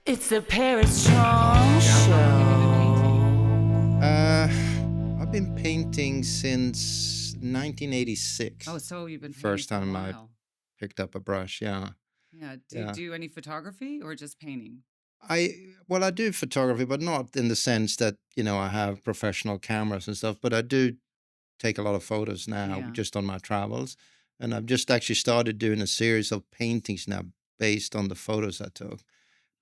It's the Paris Chong Show. I've been painting since 1986. Oh, so you've been painting First for a time I while. picked up a brush. Yeah. Yeah. Do you Yeah. do any photography or just painting? I do photography, but not in the sense that, I have professional cameras and stuff, but I do take a lot of photos now Yeah. just on my travels. And I've just actually started doing a series of paintings now based on the photos I took.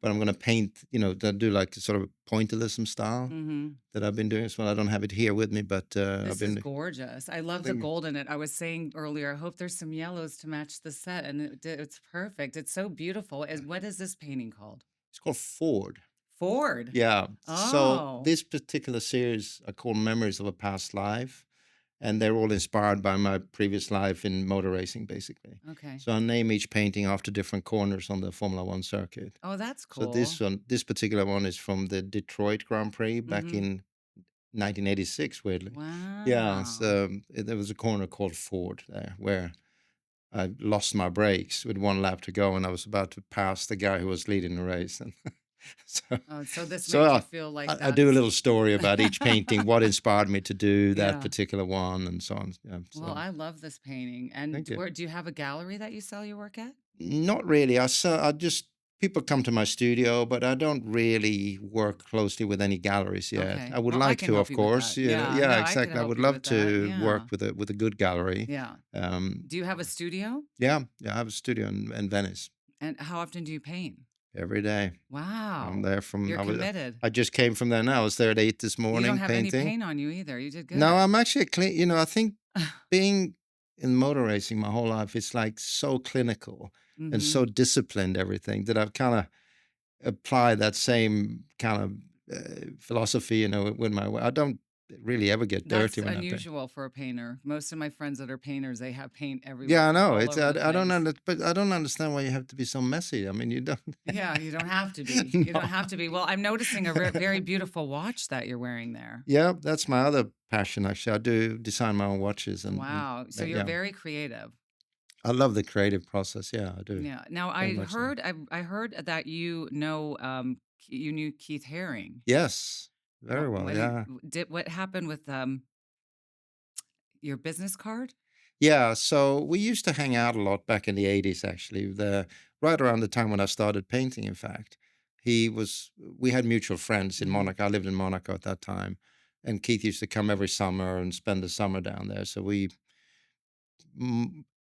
But I'm going to paint, do like sort of pointillism style Mm-hmm. that I've been doing. So I don't have it here with me, but I've This is been. gorgeous. I love the Thank you. gold in it. I was saying earlier, I hope there's some yellows to match the set, and it's perfect. It's so beautiful. What is this painting called? It's called Ford. Ford. Yeah. So Oh. this particular series I call Memories of a Past Life, and they're all inspired by my previous life in motor racing, basically. Okay. So I name each painting after different corners on the Formula One circuit. Oh, that's So cool. this particular one is from the Detroit Grand Prix back Mm-hmm. in 1986, weirdly. Yeah, Wow. so there was a corner called Ford there where I lost my brakes with one lap to go, and I was about to pass the guy who was leading the race. And so, Oh, so this so made you I, feel like I do a that's little story about each painting, what inspired me to do that yeah. particular one, and so on. Yeah, Well, so I love this painting. And thank you. where do you have a gallery that you sell your work at? Not really. I just people come to my studio, but I don't really work closely with any galleries yet. Okay. I would Well, I like can to, help of you with course. that. Yeah. Yeah, No, I can exactly. I help would you love with that. to Yeah. work with a good gallery. Yeah. Um, Do you have a studio? yeah, I have a studio in Venice And how often do you paint? every day. I'm Wow. there from You're committed. I just came from there now. I was there at 8 this You don't morning have any painting. paint on you either. You did good. No, I'm actually clean. I think being in motor racing my whole life, it's like so clinical and Mm-hmm. so disciplined, everything that I've kind of applied that same kind of philosophy, with my way. I don't really ever get That's dirty when I paint. unusual for a painter. Most of my friends that are painters, they have paint Yeah, I everywhere, know. all It's over the I don't place. but I don't understand why you have to be so messy. I mean, you don't. Yeah, you don't have to be. You No. don't have to be. Well, I'm noticing a very beautiful watch that you're wearing there. Yeah, that's my other passion. Actually, I do design my own watches, and Wow. So you're yeah, very creative. I love the creative process. Yeah, I do. Yeah. Now Very I much so. heard I heard that you knew Keith Haring. Yes, very well. Yeah. What happened with your business card? Yeah, so we used to hang out a lot back in the 80s, actually. Right around the time when I started painting, in fact. We had mutual friends in Mhm. Monaco. I lived in Monaco at that time. And Keith used to come every summer and spend the summer down there. So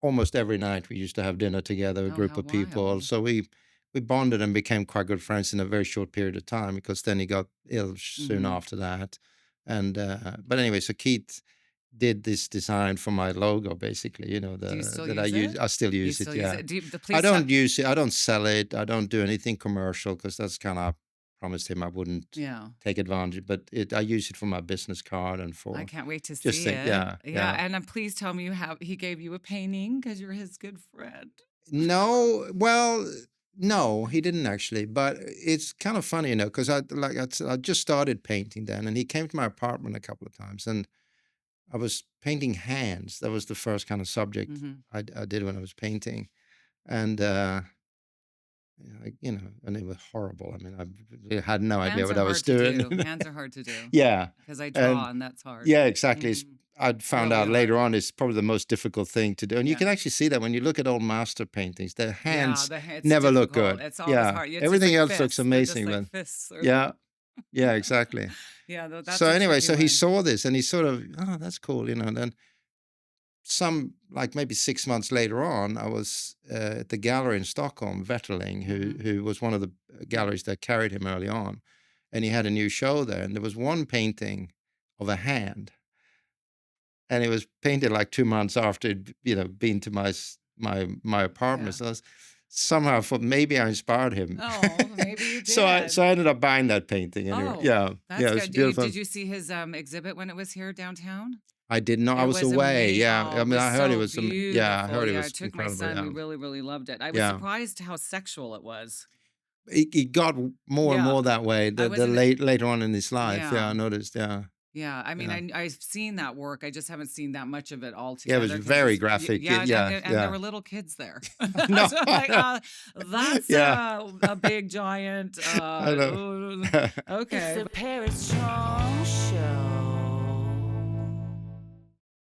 almost every night, we used to have dinner together, a Oh, group how of people. wild. So we bonded and became quite good friends in a very short period of time, because then he got ill soon Mhm. after that. And but anyway, so Keith did this design for my logo, basically, Do you still that I use use. it? I still You use it. still use Yeah. it? I Please don't use it. I don't sell it. I don't do anything commercial, because that's kind of promised him I wouldn't Yeah. take advantage. But I use it for my business card and I for can't wait to just see think. it. Yeah, Yeah, yeah. and please tell me he gave you a painting because you're his good friend. No, well, no, he didn't actually. But it's kind of funny, because I just started painting then, and he came to my apartment a couple of times, and I was painting hands. That was the first kind of subject Hmm. I did when I was painting. And, and it was horrible. I mean, I really had no idea Hands what are I was hard to do. doing. Hands are hard to do Yeah. because I And draw, and that's hard. yeah, exactly. Mhm. I'd found Really out later hard. on it's probably the most difficult thing to do. And you Yeah. can actually see that when you look at old master paintings, their Yeah, hands it's never look difficult. good. It's always Yeah. hard. It's just Everything like else looks fists. They're just amazing, like but fists. yeah. Yeah, exactly. Yeah, that's So a anyway, tricky so he one. saw this and he sort of, oh, that's cool, and then like maybe 6 months later on, I was at the gallery in Stockholm, Vetterling, Mhm. who was one of the galleries that carried him early on, and he had a new show there, and there was one painting of a hand, and it was painted like 2 months after been to my apartment. Yeah. So somehow I thought maybe I inspired him. Oh, maybe you So I did. ended up buying that painting anyway. Oh, Yeah, that's yeah, it's good. beautiful. Did you see his exhibit when it was here downtown? I didn't know I It was was away. Yeah, Oh, I it mean, was I heard it so was. Yeah, I beautiful. heard it Yeah, I was took my incredible. son. We Yeah, really loved it. I was yeah. surprised how sexual it was. It got more and Yeah, more that way. I The wasn't. later on in his life. Yeah, I Yeah, noticed. Yeah, Yeah, I mean, Yeah. I've seen that work. I just haven't seen that much of it all Yeah, it was together because very it's graphic. yeah, Yeah, and there yeah. were little kids there. No, So I'm I like, know. that's Yeah, a big giant. I know. Okay, It's the Paris Chong